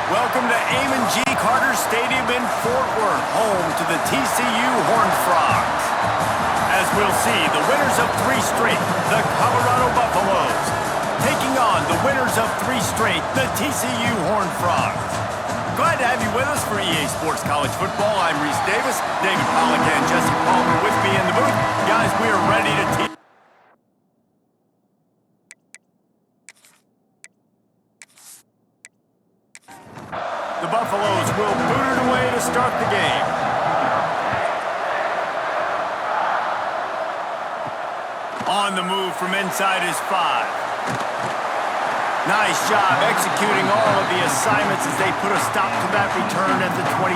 Welcome to Amon G. Carter Stadium in Fort Worth, home to the TCU Horned Frogs. As we'll see, the winners of 3 straight, the Colorado Buffaloes, taking on the winners of 3 straight, the TCU Horned Frogs. Glad to have you with us for EA Sports College Football. I'm Reese Davis, David Pollack and Jesse Palmer with me in the booth. Guys, we are ready to teach. The Buffaloes will boot it away to start the game. On the move from inside his 5. Nice job executing all of the assignments as they put a stop to that return at the 22.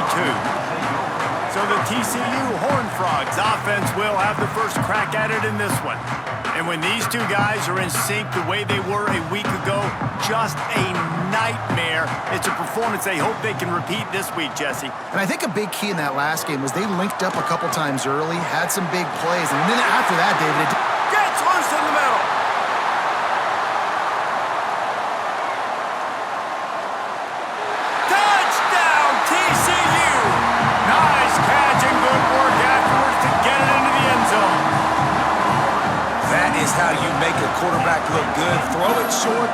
So the TCU Horned Frogs offense will have the first crack at it in this one. And when these two guys are in sync the way they were a week ago, just a nightmare. It's a performance they hope they can repeat this week, Jesse. And I think a big key in that last game was they linked up a couple times early, had some big plays, and then after that, David, gets loose in the middle. Touchdown, TCU! Nice catch and good work afterwards to get it into the end zone. That is how you make a quarterback look good. Throw it short,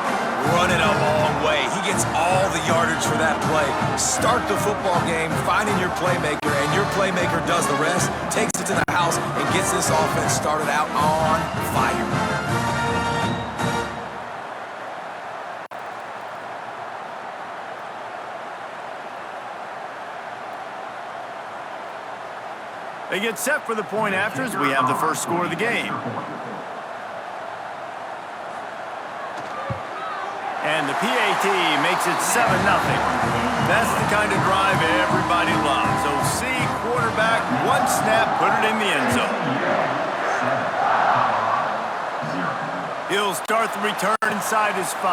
run it a long way. He gets all the yardage for that play. Start the football game finding your playmaker, and your playmaker does the rest, takes it to the house, and gets this offense started out on fire. They get set for the point afters. We have the first score of the game. And the PAT makes it 7-0. That's the kind of drive everybody loves. OC, quarterback, one snap, put it in the end zone. He'll start the return inside his 5.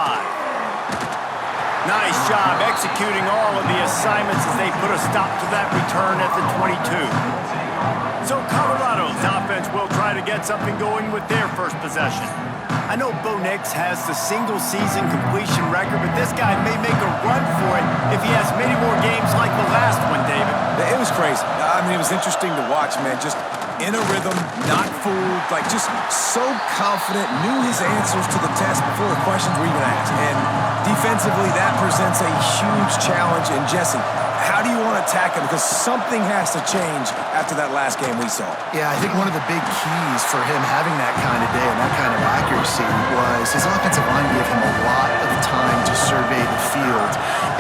Nice job executing all of the assignments as they put a stop to that return at the 22. So Colorado's offense will try to get something going with their first possession. I know Bo Nix has the single-season completion record, but this guy may make a run for it if he has many more games like the last one, David. It was crazy. I mean, it was interesting to watch, man. Just in a rhythm, not fooled, like just so confident, knew his answers to the test before the questions were even asked. And defensively, that presents a huge challenge. And Jesse, how do you want to attack him? Because something has to change after that last game we saw. yeah, I think one of the big keys for him having that kind of day and that kind of accuracy was his offensive line gave him a lot of time to survey the field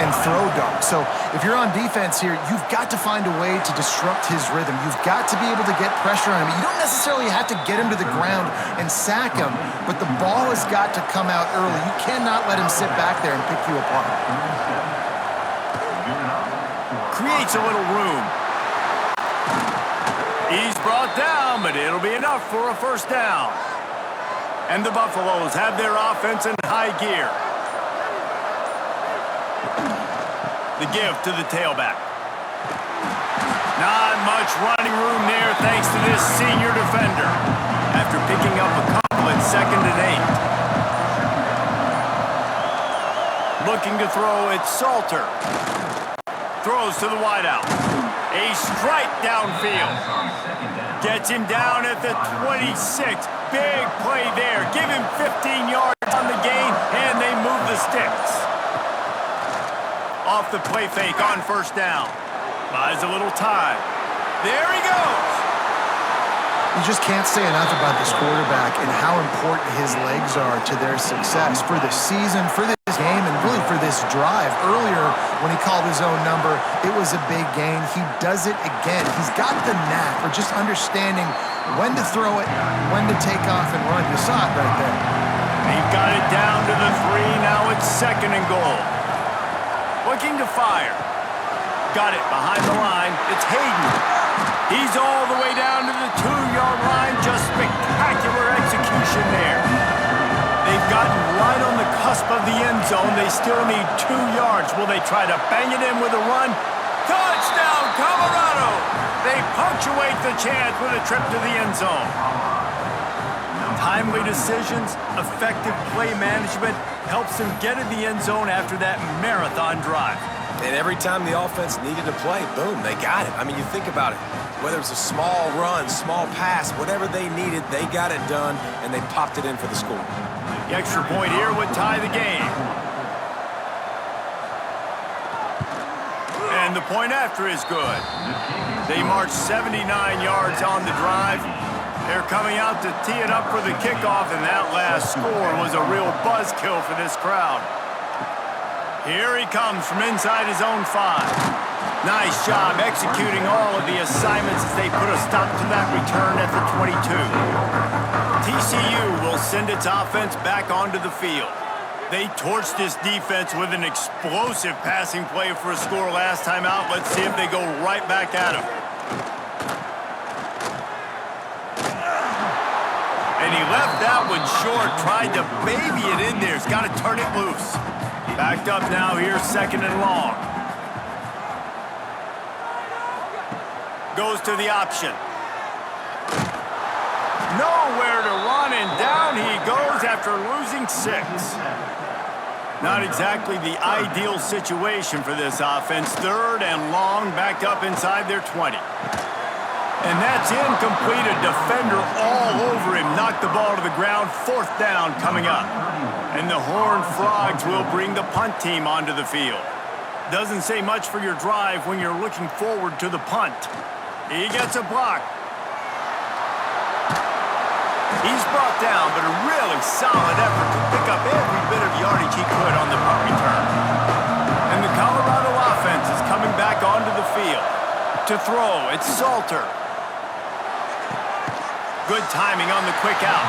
and throw darts. So if you're on defense here, you've got to find a way to disrupt his rhythm. You've got to be able to get pressure on him. You don't necessarily have to get him to the ground and sack him, but the ball has got to come out early. You cannot let him sit back there and pick you apart. Creates a little room. He's brought down, but it'll be enough for a first down. And the Buffaloes have their offense in high gear. The give to the tailback. Not much running room there thanks to this senior defender. After picking up a couple at 2nd and 8. Looking to throw, it's Salter. Throws to the wideout. A strike downfield. Gets him down at the 26. Big play there. Give him 15 yards on the gain, and they move the sticks. Off the play fake on first down. Buys a little time. There he goes. You just can't say enough about this quarterback and how important his legs are to their success for this season, for this game, and really for this drive. Earlier, when he called his own number, it was a big gain. He does it again. He's got the knack for just understanding when to throw it, when to take off and run. You saw it right there. He got it down to the 3. Now it's 2nd and goal. Looking to fire. Got it behind the line. It's Hayden. He's all the way down to the 2-yard line. Just spectacular execution there. They've gotten right on the cusp of the end zone. They still need 2 yards. Will they try to bang it in with a run? Touchdown, Colorado! They punctuate the chance with a trip to the end zone. Timely decisions, effective play management helps them get in the end zone after that marathon drive. And every time the offense needed to play, boom, they got it. I mean, you think about it. Whether it's a small run, small pass, whatever they needed, they got it done, and they popped it in for the score. The extra point here would tie the game. And the point after is good. They marched 79 yards on the drive. They're coming out to tee it up for the kickoff, and that last score was a real buzzkill for this crowd. Here he comes from inside his own 5. Nice job executing all of the assignments as they put a stop to that return at the 22. TCU will send its offense back onto the field. They torched this defense with an explosive passing play for a score last time out. Let's see if they go right back at him. And he left that one short, tried to baby it in there. He's got to turn it loose. Backed up now here, 2nd and long. Goes to the option. Nowhere to run, and down he goes after losing 6. Not exactly the ideal situation for this offense. 3rd and long, backed up inside their 20. And that's incomplete. A defender all over him. Knocked the ball to the ground. 4th down coming up. And the Horned Frogs will bring the punt team onto the field. Doesn't say much for your drive when you're looking forward to the punt. He gets a block. He's brought down, but a really solid effort to pick up every bit of yardage he could on the punt return. And the Colorado offense is coming back onto the field. To throw, it's Salter. Good timing on the quick out.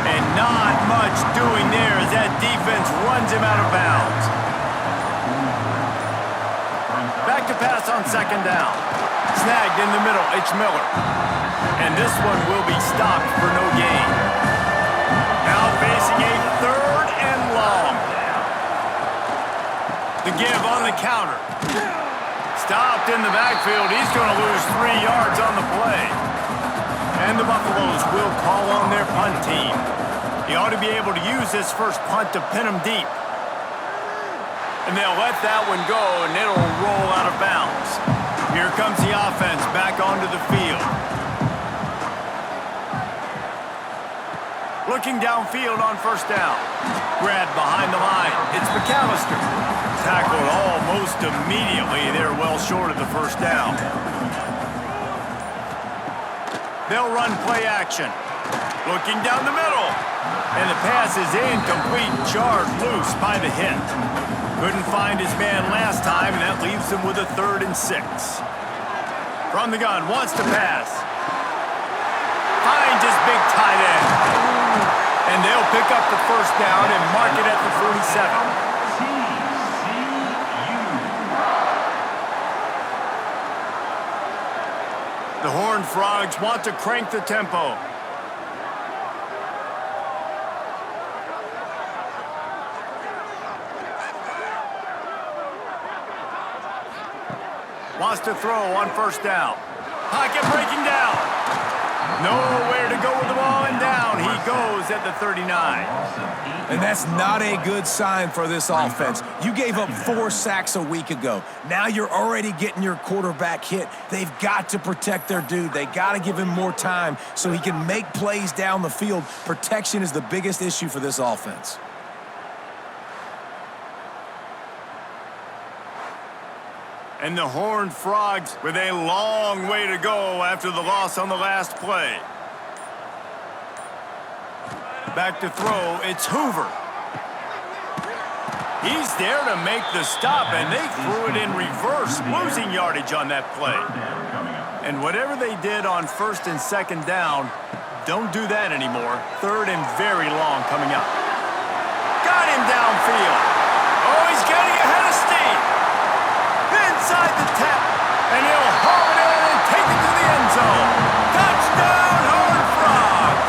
And not much doing there as that defense runs him out of bounds. Back to pass on 2nd down. Snagged in the middle, it's Miller. And this one will be stopped for no gain. Now facing a 3rd and long. The give on the counter. Stopped in the backfield. He's going to lose 3 yards on the play. And the Buffaloes will call on their punt team. He ought to be able to use this first punt to pin him deep. And they'll let that one go, and it'll roll out of bounds. Here comes the offense back onto the field. Looking downfield on 1st down. Grabbed behind the line. It's McAllister. Tackled almost immediately. They're well short of the 1st down. They'll run play action. Looking down the middle. And the pass is incomplete. Jarred loose by the hit. Couldn't find his man last time, and that leaves him with a 3rd and 6. From the gun, wants to pass. Finds his big tight end. And they'll pick up the 1st down and mark it at the 47. The Horned Frogs want to crank the tempo. Wants to throw on 1st down. Pocket breaking down. Nowhere to go with the ball, and down he goes at the 39. And that's not a good sign for this offense. You gave up 4 sacks a week ago. Now you're already getting your quarterback hit. They've got to protect their dude. They got to give him more time so he can make plays down the field. Protection is the biggest issue for this offense. And the Horned Frogs with a long way to go after the loss on the last play. Back to throw, it's Hoover. He's there to make the stop, and they threw it in reverse, losing yardage on that play. And whatever they did on 1st and 2nd down, don't do that anymore. 3rd and very long coming up. Got him downfield. Oh, he's getting ahead of steam. Inside the 10, and he'll haul it in and take it to the end zone. Touchdown, Horned Frogs!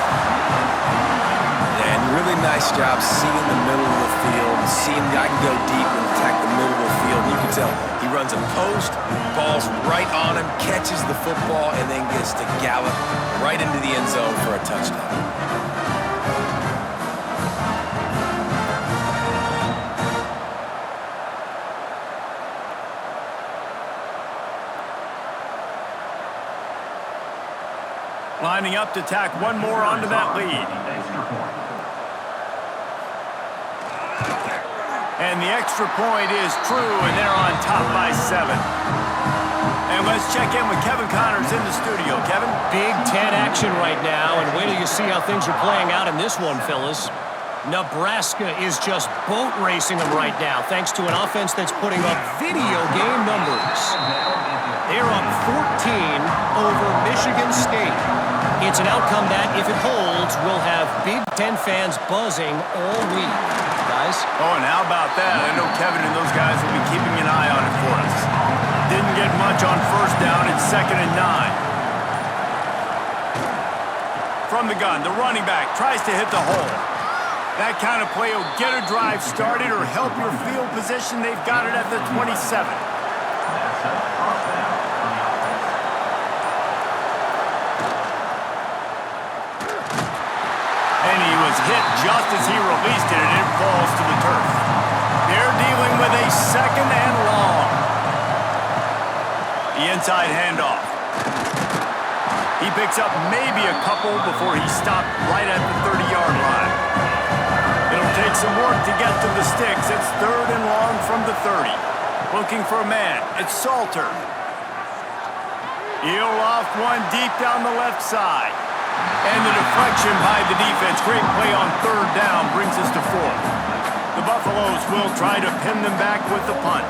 And really nice job seeing the middle of the field, seeing I can go deep and attack the middle of the field. You can tell he runs a post, ball's right on him, catches the football, and then gets to gallop right into the end zone for a touchdown. Lining up to tack one more onto that lead. And the extra point is true, and they're on top by 7. And let's check in with Kevin Connors in the studio. Kevin? Big Ten action right now, and wait till you see how things are playing out in this one, fellas. Nebraska is just boat racing them right now, thanks to an offense that's putting up video game numbers. They're up 14 over Michigan State. It's an outcome that, if it holds, will have Big Ten fans buzzing all week. Guys? Oh, and how about that? I know Kevin and those guys will be keeping an eye on it for us. Didn't get much on first down. It's 2nd and 9. From the gun, the running back tries to hit the hole. That kind of play will get a drive started or help your field position. They've got it at the 27. And he was hit just as he released it, and it falls to the turf. They're dealing with a 2nd and long. The inside handoff. He picks up maybe a couple before he stopped right at the 30-yard line. It'll take some work to get to the sticks. It's 3rd and long from the 30. Looking for a man. It's Salter. He'll loft one deep down the left side. And the deflection by the defense. Great play on 3rd down brings us to 4th. The Buffaloes will try to pin them back with the punt.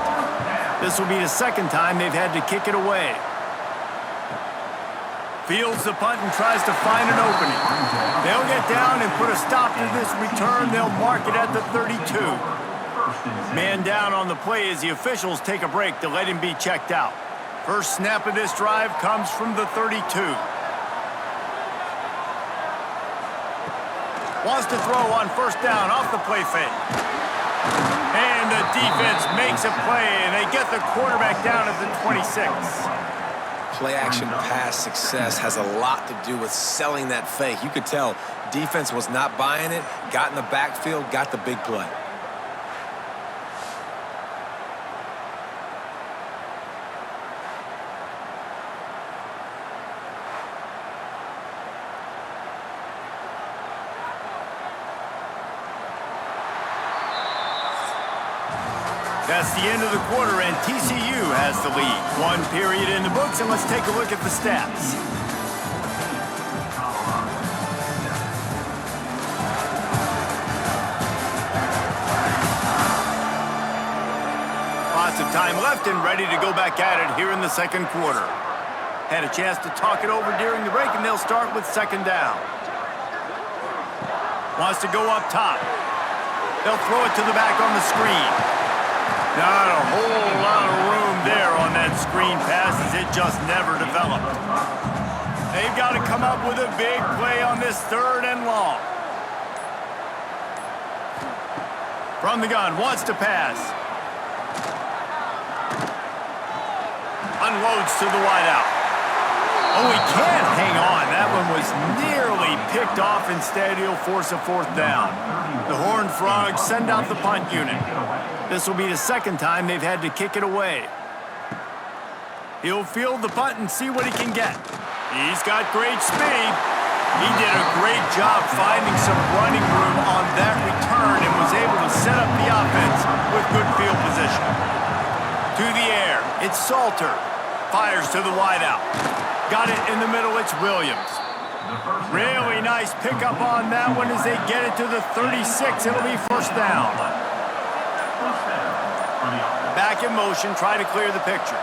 This will be the 2nd time they've had to kick it away. Fields the punt and tries to find an opening. They'll get down and put a stop to this return. They'll mark it at the 32. Man down on the play as the officials take a break to let him be checked out. First snap of this drive comes from the 32. Wants to throw on 1st down off the play fake. And the defense makes a play, and they get the quarterback down at the 26. Play-action pass success has a lot to do with selling that fake. You could tell defense was not buying it, got in the backfield, got the big play. That's the end of the quarter, and TCU has the lead. 1 period in the books, and let's take a look at the stats. Lots of time left and ready to go back at it here in the 2nd quarter. Had a chance to talk it over during the break, and they'll start with 2nd down. Wants to go up top. They'll throw it to the back on the screen. Not a whole lot of room there on that screen pass as it just never developed. They've got to come up with a big play on this 3rd and long. From the gun, wants to pass. Unloads to the wideout. Oh, he can't hang on. That one was nearly picked off. Instead, he'll force a 4th down. The Horned Frogs send out the punt unit. This will be the 2nd time they've had to kick it away. He'll field the punt and see what he can get. He's got great speed. He did a great job finding some running room on that return and was able to set up the offense with good field position. To the air, it's Salter. Fires to the wideout. Got it in the middle, it's Williams. Really nice pickup on that one as they get it to the 36. It'll be 1st down. Back in motion, try to clear the picture.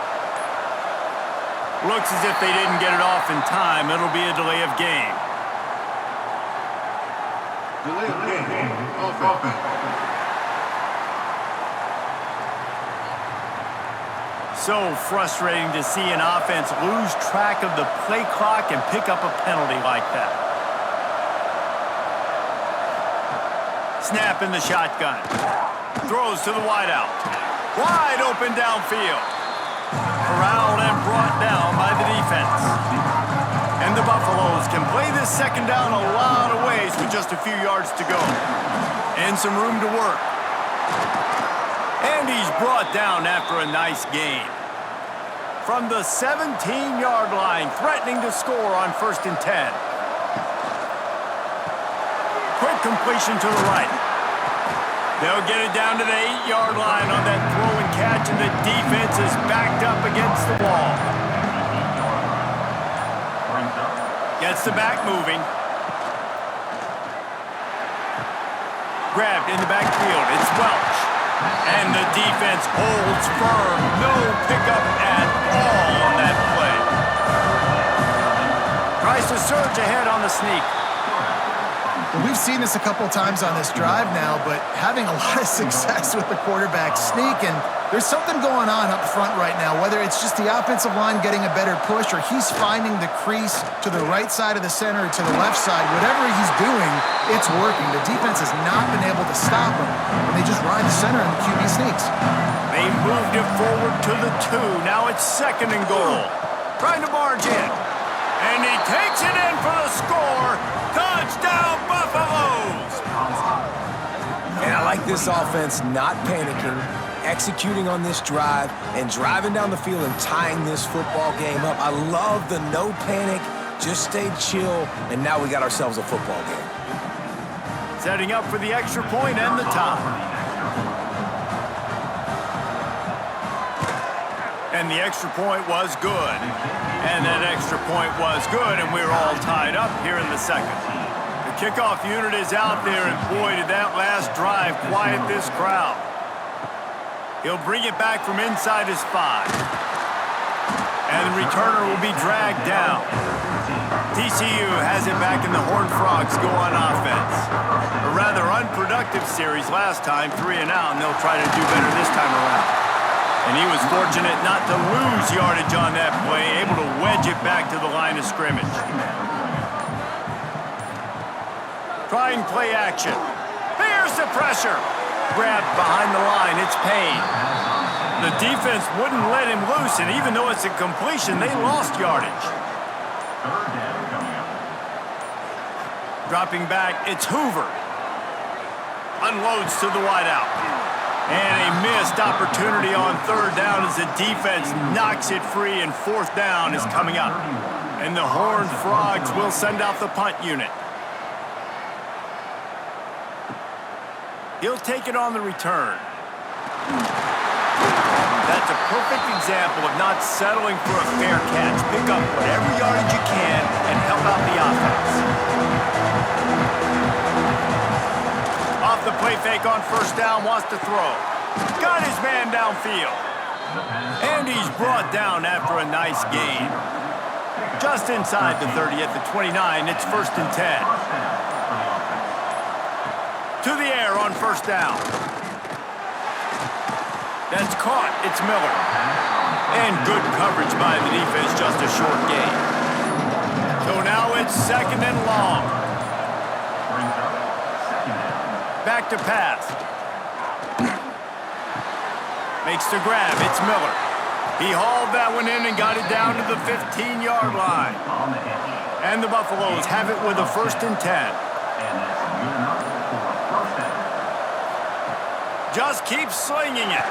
Looks as if they didn't get it off in time. It'll be a delay of game. Delay of game. Offense. So frustrating to see an offense lose track of the play clock and pick up a penalty like that. Snap in the shotgun. Throws to the wideout. Wide open downfield. Corralled and brought down by the defense. And the Buffaloes can play this 2nd down a lot of ways with just a few yards to go. And some room to work. And he's brought down after a nice gain. from the 17-yard line, threatening to score on 1st and 10. Quick completion to the right. They'll get it down to the 8-yard line on that throw and catch, and the defense is backed up against the wall. Gets the back moving. Grabbed in the backfield. It's Welch. And the defense holds firm. No pickup at all on that play. Tries to surge ahead on the sneak. Well, we've seen this a couple times on this drive now, but having a lot of success with the quarterback sneak, and there's something going on up front right now, whether it's just the offensive line getting a better push or he's finding the crease to the right side of the center or to the left side. Whatever he's doing, it's working. The defense has not been able to stop him, and they just ride the center and the QB sneaks. They moved it forward to the 2. Now it's 2nd and goal. Trying to barge in. And he takes it in for the score. Touchdown, Buffaloes! And I like this offense not panicking, executing on this drive, and driving down the field and tying this football game up. I love the no panic, just stay chill, and now we got ourselves a football game. Setting up for the extra point and the tie. And the extra point was good. And that extra point was good, and we're all tied up here in the 2nd. The kickoff unit is out there, and boy, did that last drive quiet this crowd. He'll bring it back from inside his 5. And the returner will be dragged down. TCU has it back, and the Horned Frogs go on offense. A rather unproductive series last time, 3 and out, and they'll try to do better this time around. And he was fortunate not to lose yardage on that play, able to wedge it back to the line of scrimmage. Trying play action. Here's the pressure. Grabbed behind the line, it's Payne. The defense wouldn't let him loose, and even though it's a completion, they lost yardage. Dropping back, it's Hoover. Unloads to the wideout. And a missed opportunity on 3rd down as the defense knocks it free, and 4th down is coming up. And the Horned Frogs will send out the punt unit. He'll take it on the return. That's a perfect example of not settling for a fair catch. Pick up whatever yardage you can and help out the offense. Off the play fake on 1st down, wants to throw. Got his man downfield. And he's brought down after a nice gain. Just inside the 30 at the 29, it's 1st and 10. To the air on 1st down. That's caught, it's Miller. And good coverage by the defense, just a short gain. So now it's 2nd and long. Back to pass. Makes the grab. It's Miller. He hauled that one in and got it down to the 15-yard line. And the Buffaloes have it with a 1st and 10. Just keeps slinging it.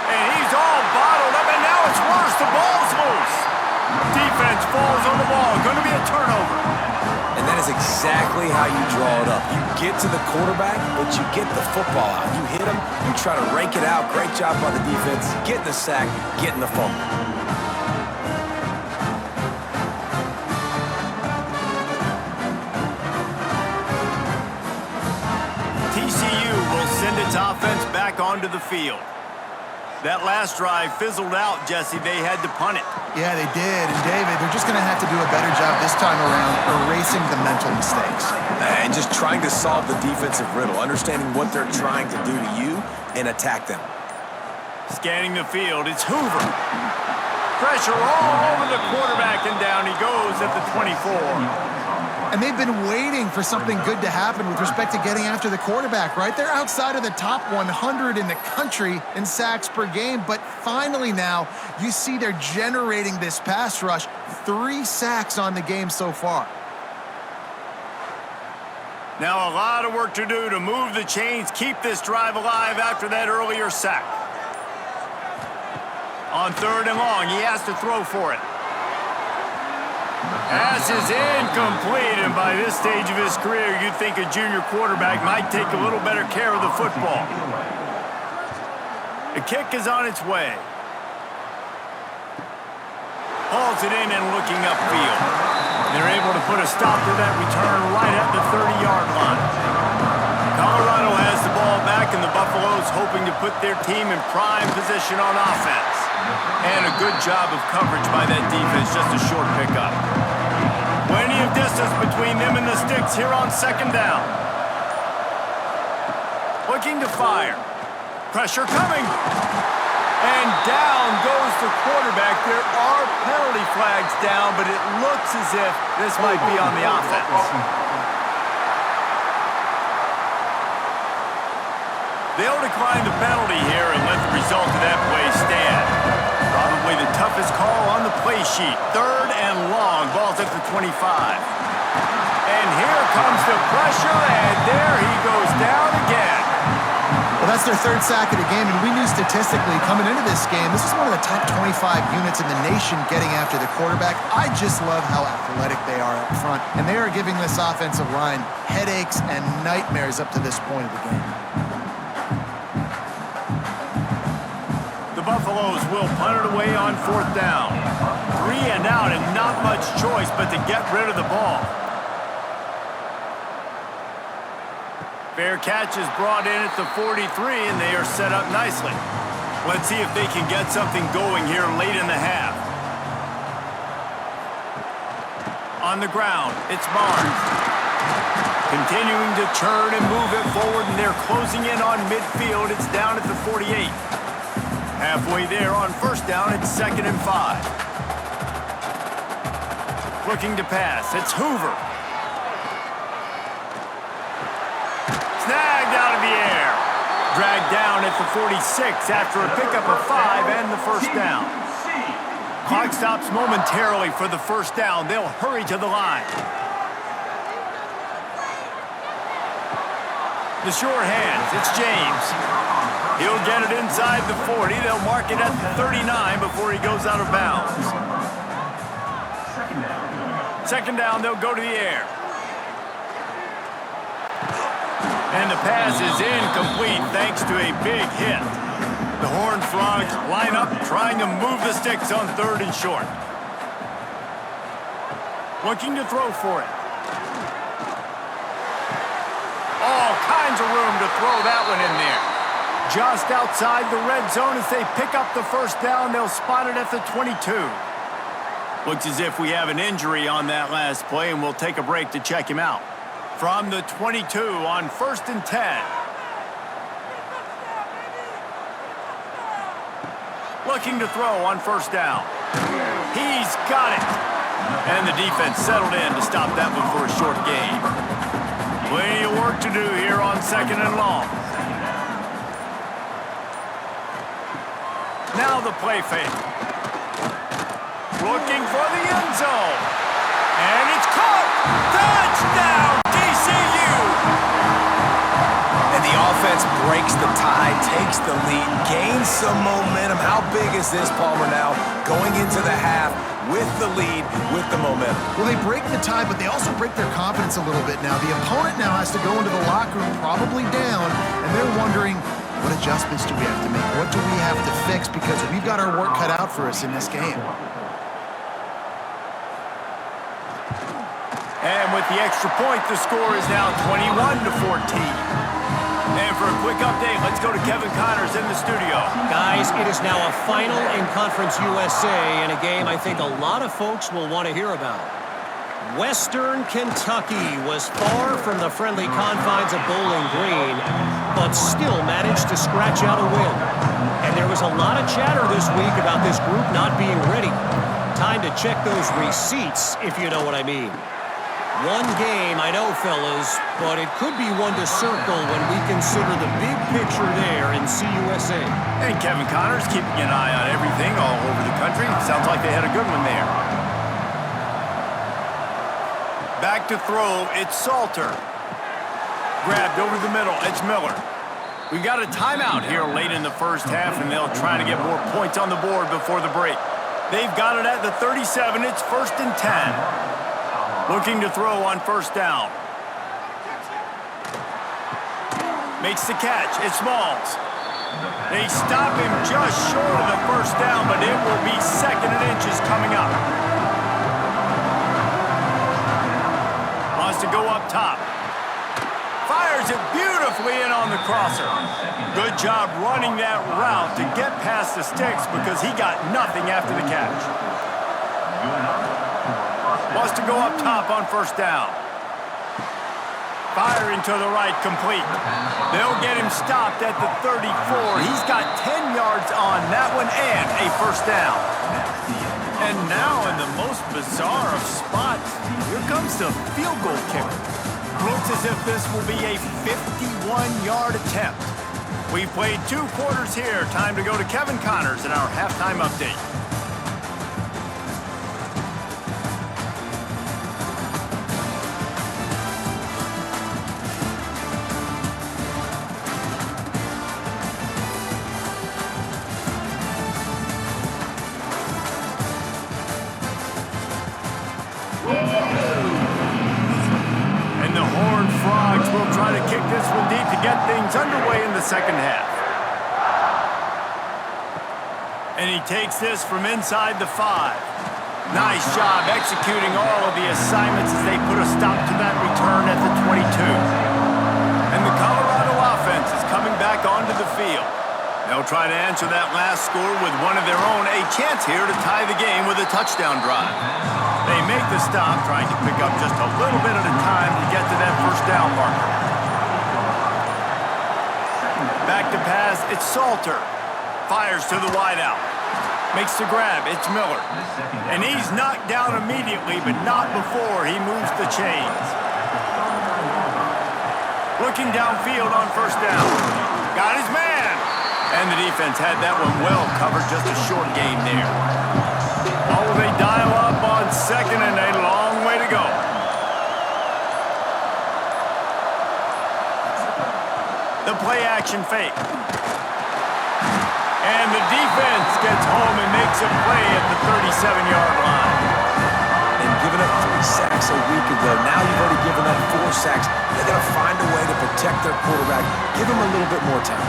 And he's all bottled up, and now it's worse. The ball's loose. Defense falls on the ball. Going to be a turnover. And that is exactly how you draw it up. You get to the quarterback, but you get the football out. You hit him, you try to rake it out. Great job by the defense. Getting the sack, getting the fumble. TCU will send its offense back onto the field. That last drive fizzled out, Jesse. They had to punt it. Yeah, they did. And David, they're just going to have to do a better job this time around erasing the mental mistakes. And just trying to solve the defensive riddle, understanding what they're trying to do to you and attack them. Scanning the field, it's Hoover. Pressure all over the quarterback, and down he goes at the 24. And they've been waiting for something good to happen with respect to getting after the quarterback, right? They're outside of the top 100 in the country in sacks per game, but finally now you see they're generating this pass rush. 3 sacks on the game so far. Now a lot of work to do to move the chains, keep this drive alive after that earlier sack. On 3rd and long, he has to throw for it. Pass is incomplete, and by this stage of his career, you'd think a junior quarterback might take a little better care of the football. The kick is on its way. Hauls it in and looking upfield. They're able to put a stop to that return right at the 30-yard line. Colorado has the ball back, and the Buffaloes hoping to put their team in prime position on offense. And a good job of coverage by that defense, just a short pickup. Plenty of distance between them and the sticks here on 2nd down. Looking to fire. Pressure coming. And down goes the quarterback. There are penalty flags down, but it looks as if this might be on the offense. They'll decline the penalty here and let the result of that play stand. Probably the toughest call on the play sheet. 3rd and long. Ball's at the 25. And here comes the pressure, and there he goes down again. Well, that's their 3rd sack of the game, and we knew statistically coming into this game, this is one of the top 25 units in the nation getting after the quarterback. I just love how athletic they are up front, and they are giving this offensive line headaches and nightmares up to this point of the game. Buffaloes will punt it away on 4th down. 3 and out, and not much choice but to get rid of the ball. Fair catch is brought in at the 43, and they are set up nicely. Let's see if they can get something going here late in the half. On the ground, it's Barnes. Continuing to turn and move it forward, and they're closing in on midfield. It's down at the 48. Halfway there on 1st down, it's 2nd and 5. Looking to pass, it's Hoover. Snagged out of the air. Dragged down at the 46 after a pickup of 5 and the 1st down. Clock stops momentarily for the 1st down. They'll hurry to the line. The sure hands, it's James. He'll get it inside the 40. They'll mark it at the 39 before he goes out of bounds. 2nd down, they'll go to the air. And the pass is incomplete thanks to a big hit. The Horned Frogs line up trying to move the sticks on 3rd and short. Looking to throw for it. All kinds of room to throw that one in there. Just outside the red zone as they pick up the 1st down. They'll spot it at the 22. Looks as if we have an injury on that last play, and we'll take a break to check him out. From the 22 on 1st and 10. Looking to throw on 1st down. He's got it. And the defense settled in to stop that one for a short gain. Plenty of work to do here on 2nd and long. Now the play fake. Looking for the end zone. And it's caught. Touchdown, TCU. And the offense breaks the tie, takes the lead, gains some momentum. How big is this, Palmer, now going into the half with the lead, with the momentum? Well, they break the tie, but they also break their confidence a little bit now. The opponent now has to go into the locker room probably down, and they're wondering, what adjustments do we have to make? What do we have to fix? Because we've got our work cut out for us in this game. And with the extra point, the score is now 21-14. And for a quick update, let's go to Kevin Connors in the studio. Guys, it is now a final in Conference USA in a game I think a lot of folks will want to hear about. Western Kentucky was far from the friendly confines of Bowling Green, but still managed to scratch out a win. And there was a lot of chatter this week about this group not being ready. Time to check those receipts, if you know what I mean. One game, I know, fellas, but it could be one to circle when we consider the big picture there in CUSA. And Kevin Connors keeping an eye on everything all over the country. Sounds like they had a good one there. Back to throw, it's Salter. Grabbed over the middle, it's Miller. We got a timeout here late in the first half, and they'll try to get more points on the board before the break. They've got it at the 37. It's 1st and 10. Looking to throw on first down. Makes the catch. It's Smalls. They stop him just short of the first down, but it will be 2nd and inches coming up. Wants to go up top. Fires it beautifully in on the crosser. Good job running that route to get past the sticks because he got nothing after the catch. Wants to go up top on first down. Firing to the right, complete. They'll get him stopped at the 34. He's got 10 yards on that one and a first down. And now in the most bizarre of spots, here comes the field goal kicker. Looks as if this will be a 51-yard attempt. We've played 2 quarters here. Time to go to Kevin Connors in our halftime update. Will try to kick this one deep to get things underway in the second half. And he takes this from inside the 5. Nice job executing all of the assignments as they put a stop to that return at the 22. And the Colorado offense is coming back onto the field. They'll try to answer that last score with one of their own, a chance here to tie the game with a touchdown drive. They make the stop, trying to pick up just a little bit at a time to get to that first down marker. Back to pass, it's Salter. Fires to the wideout. Makes the grab, it's Miller. And he's knocked down immediately, but not before he moves the chains. Looking downfield on first down. Got his man. And the defense had that one well covered, just a short gain there. Oh, they dial up on second and a long way to go. The play action fake. And the defense gets home and makes a play at the 37-yard line. And giving up 3 sacks a week ago, now you've already given up 4 sacks. They're going to find a way to protect their quarterback. Give him a little bit more time.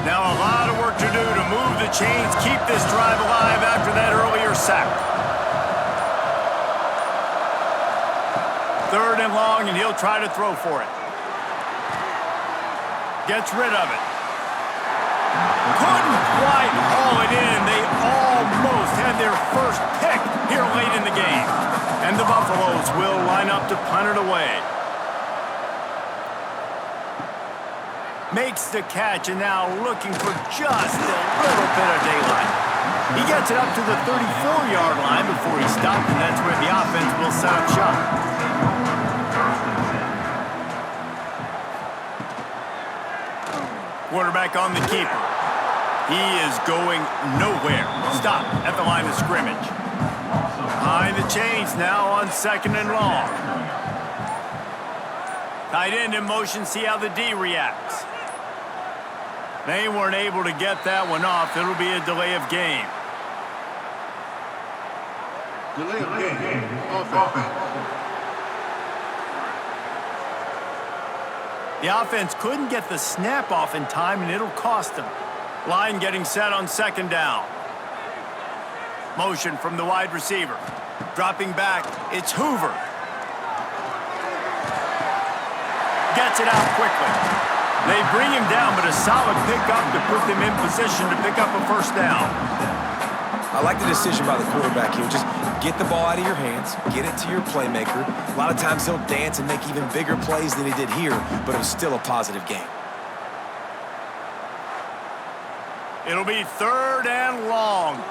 Now a lot of work to do to move the chains, keep this drive alive after that earlier sack. 3rd and long, and he'll try to throw for it. Gets rid of it. Couldn't quite haul it in. They almost had their first pick here late in the game. And the Buffaloes will line up to punt it away. Makes the catch, and now looking for just a little bit of daylight. He gets it up to the 34-yard line before he stopped, and that's where the offense will set up shop. Quarterback on the keeper. He is going nowhere. Stop at the line of scrimmage. Behind the chains now on 2nd and long. Tight end in motion, see how the D reacts. They weren't able to get that one off. It'll be a delay of game. Delay of game. Offense. The offense couldn't get the snap off in time, and it'll cost them. Line getting set on 2nd down. Motion from the wide receiver. Dropping back, it's Hoover. Gets it out quickly. They bring him down, but a solid pickup to put them in position to pick up a first down. I like the decision by the quarterback here. Just get the ball out of your hands, get it to your playmaker. A lot of times he'll dance and make even bigger plays than he did here, but it was still a positive game. It'll be 3rd and long.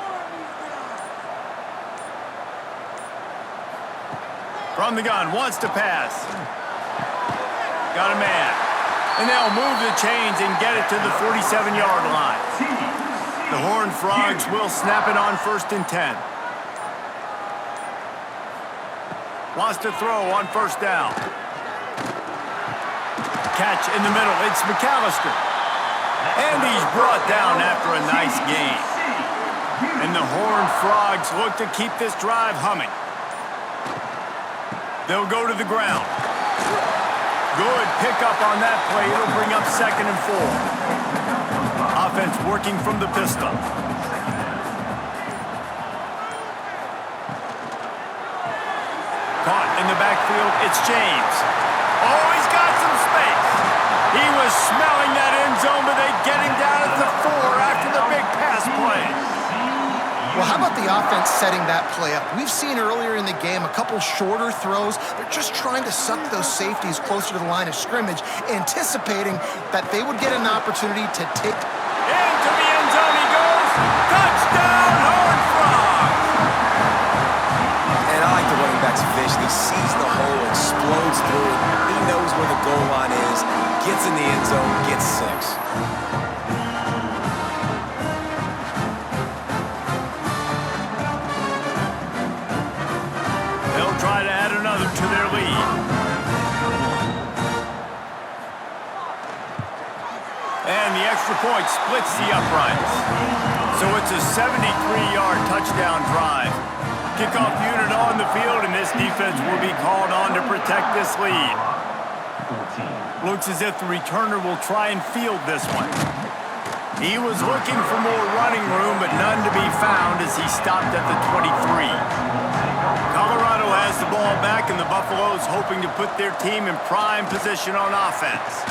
From the gun, wants to pass. Got a man. And they'll move the chains and get it to the 47-yard line. The Horned Frogs will snap it on 1st and 10. Wants to throw on first down. Catch in the middle. It's McAllister. And he's brought down after a nice gain. And the Horned Frogs look to keep this drive humming. They'll go to the ground. Good pickup on that play. It'll bring up 2nd and 4. Offense working from the pistol. Caught in the backfield. It's James. Oh, he's got some space. He was smelling that end zone, but they get him down at the 4 after the big pass play. Well, how about the offense setting that play up? We've seen earlier in the game a couple shorter throws. They're just trying to suck those safeties closer to the line of scrimmage, anticipating that they would get an opportunity to take. Into the end zone he goes. Touchdown, Horned Frogs! And I like the running back's vision. He sees the hole, explodes through it. He knows where the goal line is, gets in the end zone, gets 6. Try to add another to their lead. And the extra point splits the uprights. So it's a 73-yard touchdown drive. Kickoff unit on the field, and this defense will be called on to protect this lead. Looks as if the returner will try and field this one. He was looking for more running room, but none to be found as he stopped at the 23. Colorado has the ball back, and the Buffaloes hoping to put their team in prime position on offense.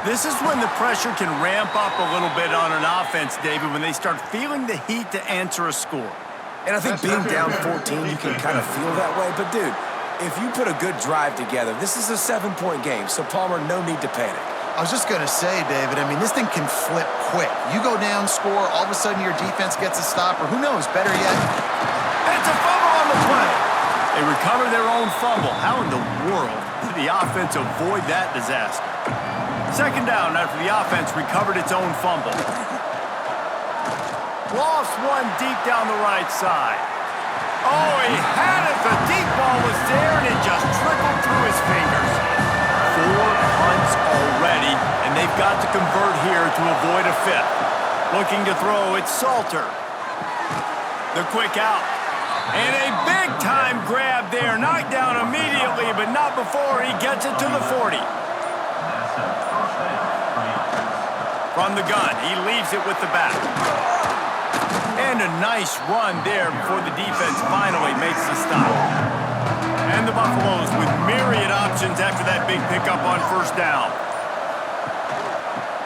This is when the pressure can ramp up a little bit on an offense, David, when they start feeling the heat to answer a score. And I think being down 14, you can kind of feel that way. But, dude, if you put a good drive together, this is a 7-point game, so, Palmer, no need to panic. I was just going to say, David, I mean, this thing can flip quick. You go down, score, all of a sudden your defense gets a stop, or who knows, better yet. It's a fumble on the play. They recover their own fumble. How in the world did the offense avoid that disaster? 2nd down after the offense recovered its own fumble. Lost one deep down the right side. Oh, he had it. The deep ball was there, and it just trickled through his fingers. 4 punts already, and they've got to convert here to avoid a 5th. Looking to throw, it's Salter. The quick out. And a big-time grab there. Knocked down immediately, but not before he gets it to the 40. From the gun, he leaves it with the back. And a nice run there before the defense finally makes the stop. And the Buffaloes with myriad options after that big pickup on first down.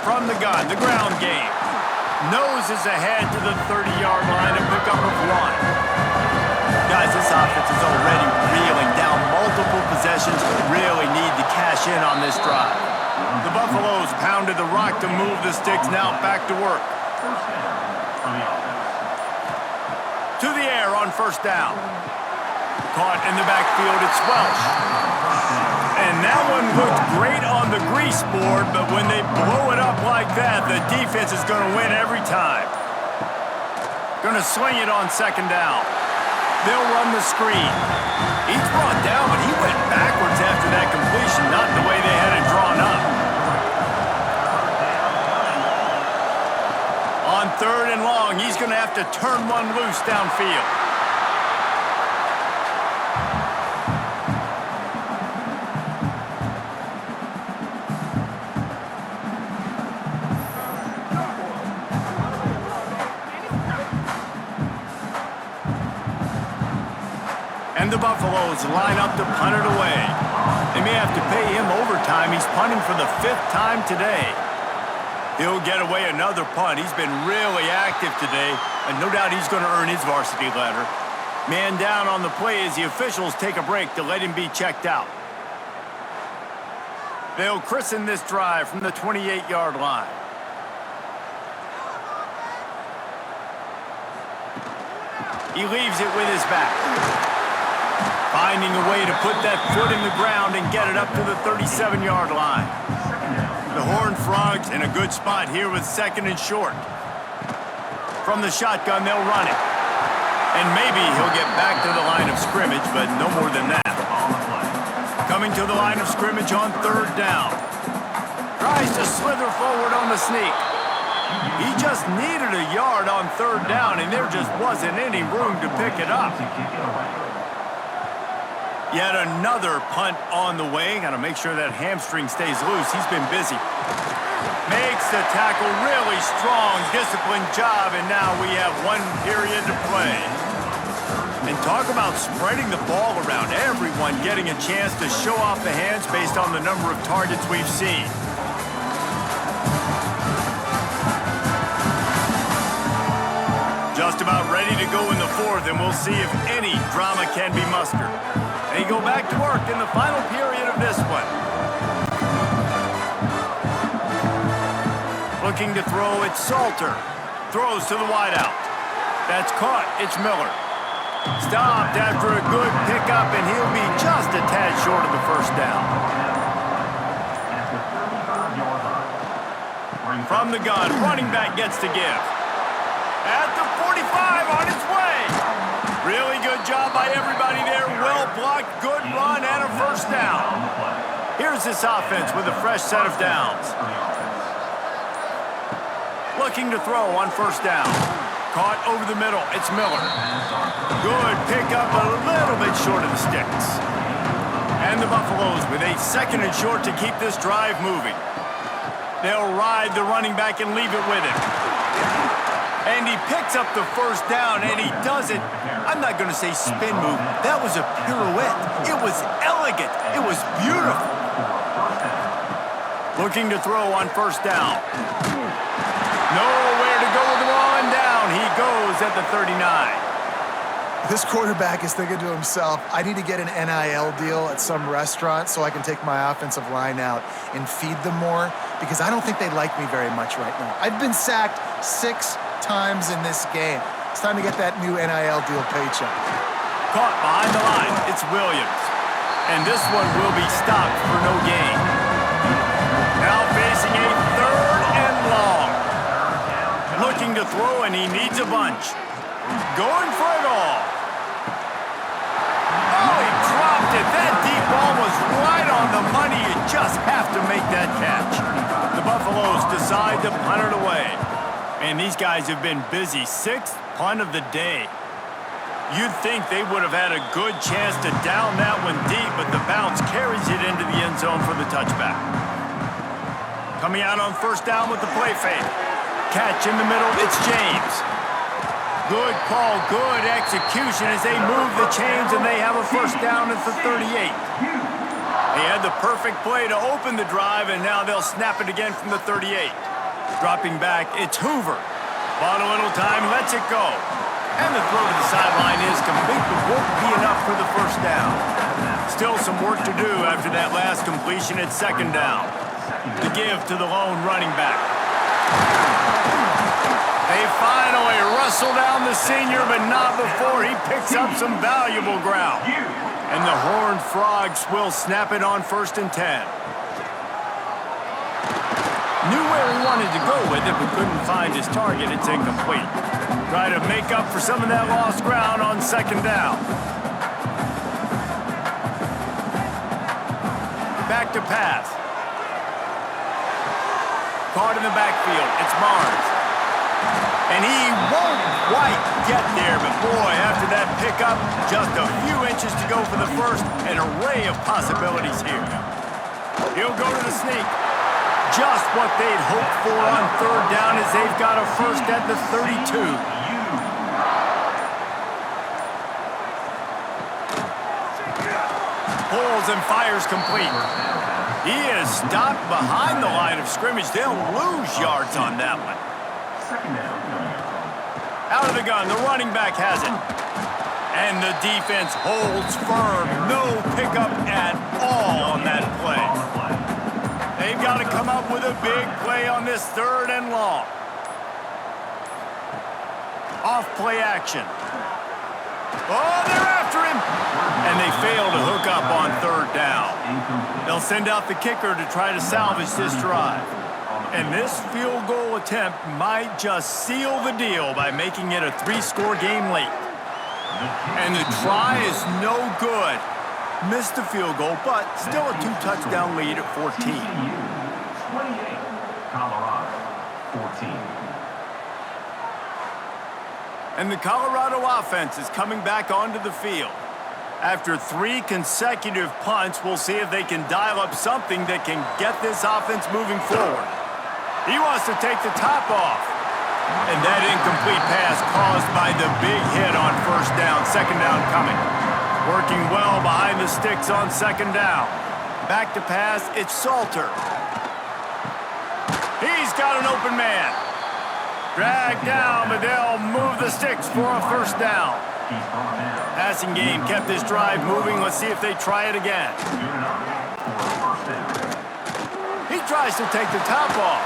From the gun, the ground game. Noses ahead to the 30-yard line, a pickup of 1. Guys, this offense is already reeling down multiple possessions. Really need to cash in on this drive. The Buffaloes pounded the rock to move the sticks. Now back to work. To the air on first down. Caught in the backfield, it's Welsh. And that one looked great on the grease board, but when they blow it up like that, the defense is going to win every time. Going to sling it on 2nd down. They'll run the screen. He's brought down, but he went backwards after that completion, not the way they had it drawn up. On 3rd and long, he's going to have to turn one loose downfield. And the Buffaloes line up to punt it away. They may have to pay him overtime. He's punting for the 5th time today. He'll get away another punt. He's been really active today, and no doubt he's going to earn his varsity letter. Man down on the play as the officials take a break to let him be checked out. They'll christen this drive from the 28-yard line. He leaves it with his back. Finding a way to put that foot in the ground and get it up to the 37-yard line. The Horned Frogs in a good spot here with 2nd and short. From the shotgun, they'll run it. And maybe he'll get back to the line of scrimmage, but no more than that. Coming to the line of scrimmage on third down. Tries to slither forward on the sneak. He just needed a yard on third down, and there just wasn't any room to pick it up. Yet another punt on the way. Got to make sure that hamstring stays loose. He's been busy. Makes the tackle, really strong, disciplined job, and now we have 1 period to play. And talk about spreading the ball around. Everyone getting a chance to show off the hands based on the number of targets we've seen. Just about ready to go in the fourth, and we'll see if any drama can be mustered. They go back to work in the final period of this one. Looking to throw, it's Salter. Throws to the wideout. That's caught, it's Miller. Stopped after a good pickup, and he'll be just a tad short of the first down. From the gun, running back gets to give. At the 45, on its way. Really good job by everybody there. Well blocked, good run, and a first down. Here's this offense with a fresh set of downs. Looking to throw on first down. Caught over the middle, it's Miller. Good pickup, a little bit short of the sticks. And the Buffaloes with a 2nd and short to keep this drive moving. They'll ride the running back and leave it with him. And he picks up the first down, and he does it. I'm not going to say spin move. That was a pirouette. It was elegant. It was beautiful. Looking to throw on first down. Nowhere to go with the ball, and down he goes at the 39. This quarterback is thinking to himself, I need to get an NIL deal at some restaurant so I can take my offensive line out and feed them more, because I don't think they like me very much right now. I've been sacked 6 times in this game. It's time to get that new NIL deal paycheck. Caught behind the line, it's Williams. And this one will be stopped for no gain. Now facing a 3rd and long. Looking to throw, and he needs a bunch. Going for it all. Oh, he dropped it. That deep ball was right on the money. You just have to make that catch. The Buffaloes decide to punt it away. And these guys have been busy. 6th punt of the day. You'd think they would have had a good chance to down that one deep, but the bounce carries it into the end zone for the touchback. Coming out on first down with the play fake. Catch in the middle, it's James. Good call, good execution as they move the chains, and they have a first down at the 38. They had the perfect play to open the drive, and now they'll snap it again from the 38. Dropping back, it's Hoover. Bought a little time, lets it go. And the throw to the sideline is complete, but won't be enough for the first down. Still some work to do after that last completion at 2nd down. The give to the lone running back. They finally wrestle down the senior, but not before he picks up some valuable ground. And the Horned Frogs will snap it on 1st and 10. Knew where he wanted to go with it, but couldn't find his target. It's incomplete. Try to make up for some of that lost ground on 2nd down. Back to pass. Caught in the backfield. It's Barnes. And he won't quite get there, but boy, after that pickup, just a few inches to go for the first. An array of possibilities here. He'll go to the sneak. Just what they'd hoped for on 3rd down as they've got a first at the 32. Pulls and fires complete. He is stopped behind the line of scrimmage. They'll lose yards on that one. Out of the gun, the running back has it. And the defense holds firm. No pickup at all on that play. They've got to come up with a big play on this 3rd and long. Off play action. Oh, they're after him. And they fail to hook up on 3rd down. They'll send out the kicker to try to salvage this drive. And this field goal attempt might just seal the deal by making it a 3-score game late. And the try is no good. Missed the field goal, but still a 2-touchdown lead at 14. TCU 28, Colorado 14. And the Colorado offense is coming back onto the field. After 3 consecutive punts, we'll see if they can dial up something that can get this offense moving forward. He wants to take the top off. And that incomplete pass caused by the big hit on first down, second down coming. Working well behind the sticks on second down. Back to pass, it's Salter. He's got an open man. Drag down, but they'll move the sticks for a first down. Passing game kept this drive moving. Let's see if they try it again. He tries to take the top off.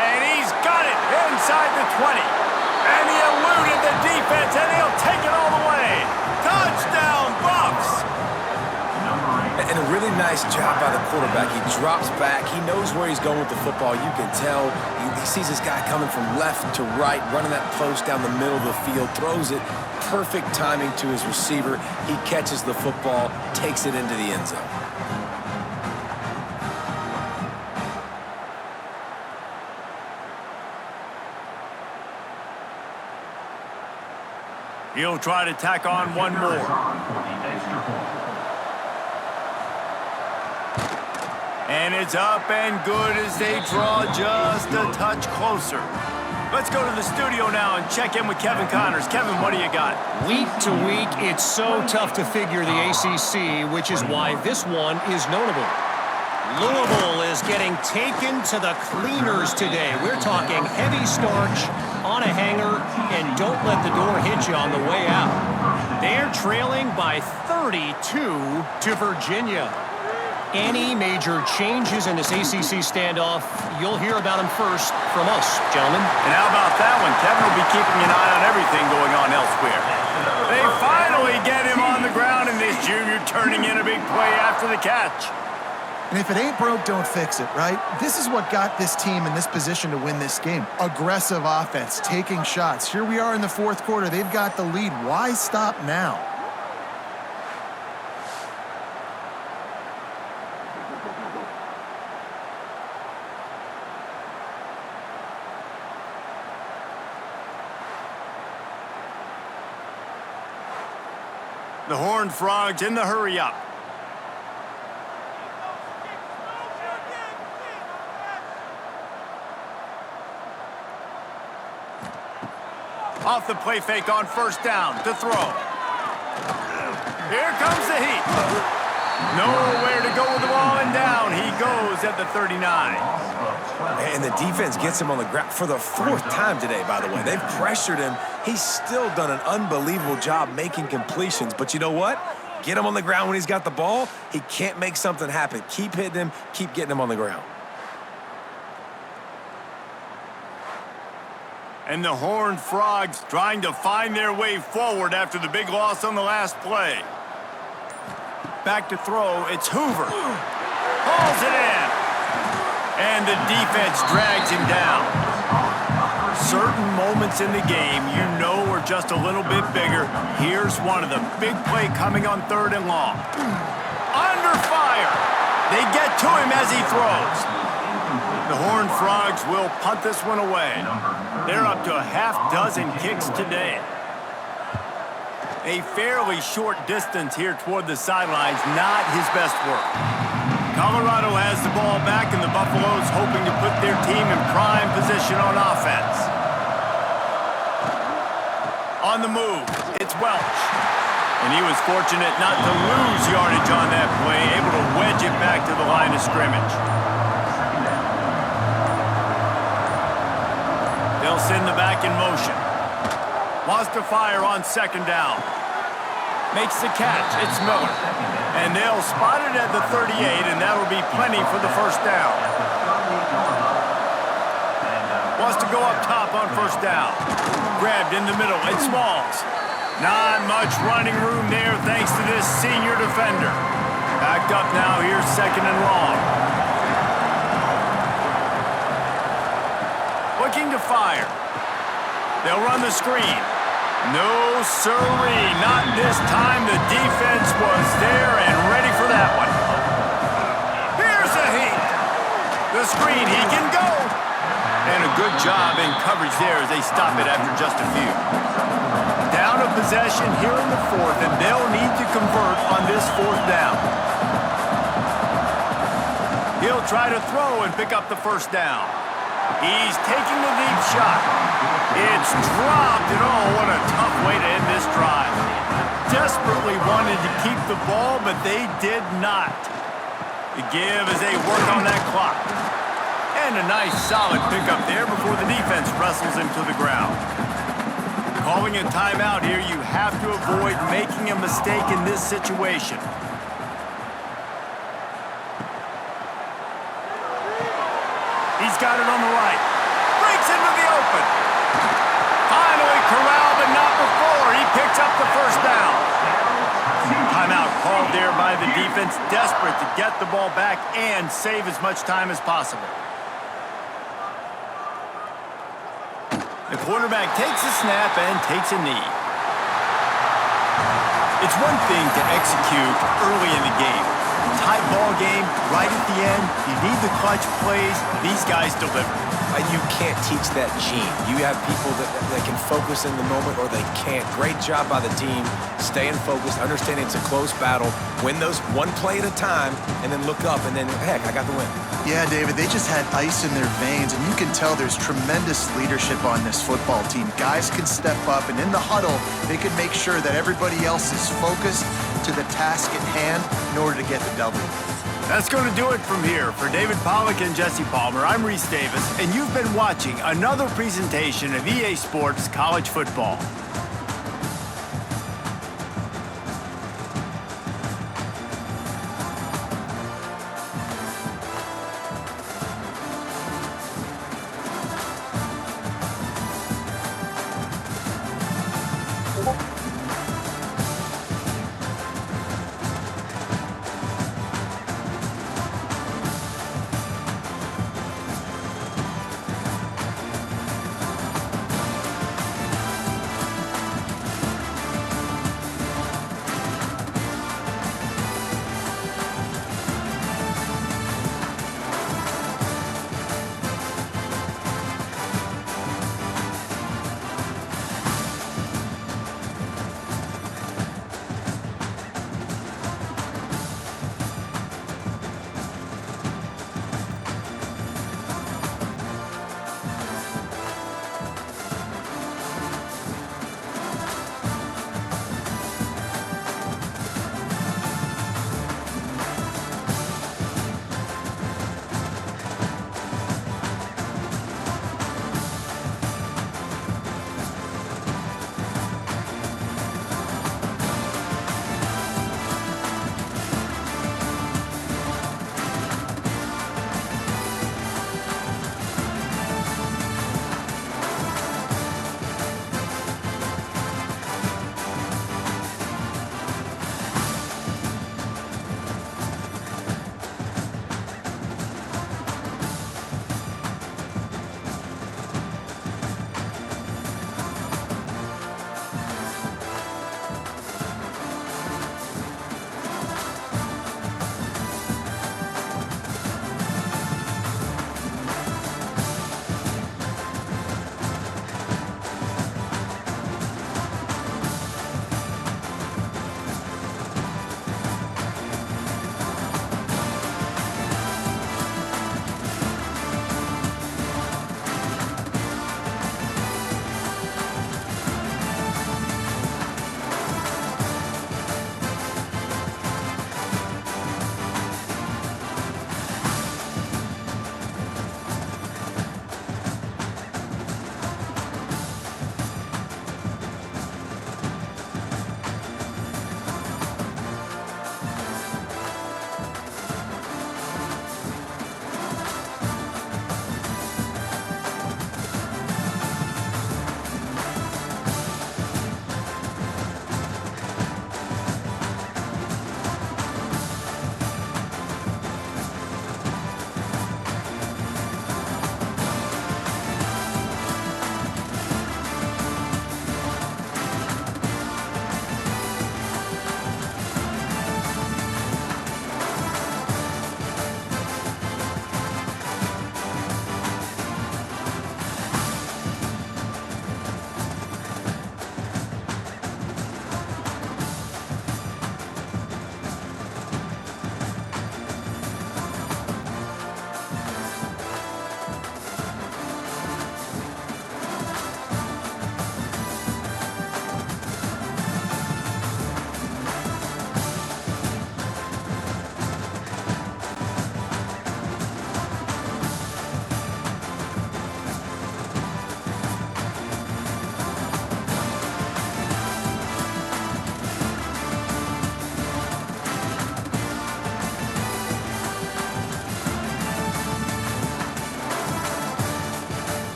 And he's got it inside the 20. And he eluded the defense, and he'll take it all the way. Touchdown, Buffs! And a really nice job by the quarterback. He drops back. He knows where he's going with the football. You can tell. He sees this guy coming from left to right, running that post down the middle of the field, throws it. Perfect timing to his receiver. He catches the football, takes it into the end zone. He'll try to tack on one more. And it's up and good as they draw just a touch closer. Let's go to the studio now and check in with Kevin Connors. Kevin, what do you got? Week to week, it's so tough to figure the ACC, which is why this one is notable. Louisville is getting taken to the cleaners today. We're talking heavy starch on a hanger, and don't let the door hit you on the way out. They're trailing by 32 to Virginia. Any major changes in this ACC standoff, you'll hear about them first from us, gentlemen. And how about that one? Kevin will be keeping an eye on everything going on elsewhere. They finally get him on the ground, and this junior turning in a big play after the catch. And if it ain't broke, don't fix it, right? This is what got this team in this position to win this game. Aggressive offense, taking shots. Here we are in the fourth quarter. They've got the lead. Why stop now? The Horned Frogs in the hurry-up. Off the play fake on first down to throw. Here comes the heat. Nowhere to go with the ball, and down he goes at the 39. And the defense gets him on the ground for the 4th time today, by the way. They've pressured him. He's still done an unbelievable job making completions. But you know what? Get him on the ground when he's got the ball. He can't make something happen. Keep hitting him. Keep getting him on the ground. And the Horned Frogs trying to find their way forward after the big loss on the last play. Back to throw, it's Hoover. Hauls it in. And the defense drags him down. Certain moments in the game you know are just a little bit bigger. Here's one of the big play coming on 3rd and long. Under fire. They get to him as he throws. The Horned Frogs will punt this one away. They're up to a half-dozen kicks today. A fairly short distance here toward the sidelines, not his best work. Colorado has the ball back, and the Buffaloes hoping to put their team in prime position on offense. On the move, it's Welch. And he was fortunate not to lose yardage on that play, able to wedge it back to the line of scrimmage. They'll send the back in motion. Wants to fire on second down. Makes the catch. It's Miller. And they'll spot it at the 38, and that'll be plenty for the first down. Wants to go up top on first down. Grabbed in the middle. It's Smalls. Not much running room there thanks to this senior defender. Backed up now. Here's second and long. Looking to fire. They'll run the screen. No, sirree. Not this time. The defense was there and ready for that one. Here's a heat. The screen, he can go. And a good job in coverage there as they stop it after just a few. Down a possession here in the fourth, and they'll need to convert on this fourth down. He'll try to throw and pick up the first down. He's taking the deep shot. It's dropped, and oh, what a tough way to end this drive. Desperately wanted to keep the ball, but they did not. The give as they work on that clock. And a nice solid pickup there before the defense wrestles him to the ground. Calling a timeout here, you have to avoid making a mistake in this situation. He's got it on the right. Breaks into the open. Finally corralled, but not before. He picks up the first down. Timeout called there by the defense, desperate to get the ball back and save as much time as possible. The quarterback takes a snap and takes a knee. It's one thing to execute early in the game. Tight ball game, right at the end. You need the clutch plays. These guys deliver. And you can't teach that gene. You have people that can focus in the moment or they can't. Great job by the team, staying focused, understanding it's a close battle, win those one play at a time, and then look up, and then, heck, I got the win. Yeah, David, they just had ice in their veins, and you can tell there's tremendous leadership on this football team. Guys can step up, and in the huddle, they can make sure that everybody else is focused to the task at hand in order to get the W. That's going to do it from here. For David Pollack and Jesse Palmer, I'm Reese Davis, and you've been watching another presentation of EA Sports College Football.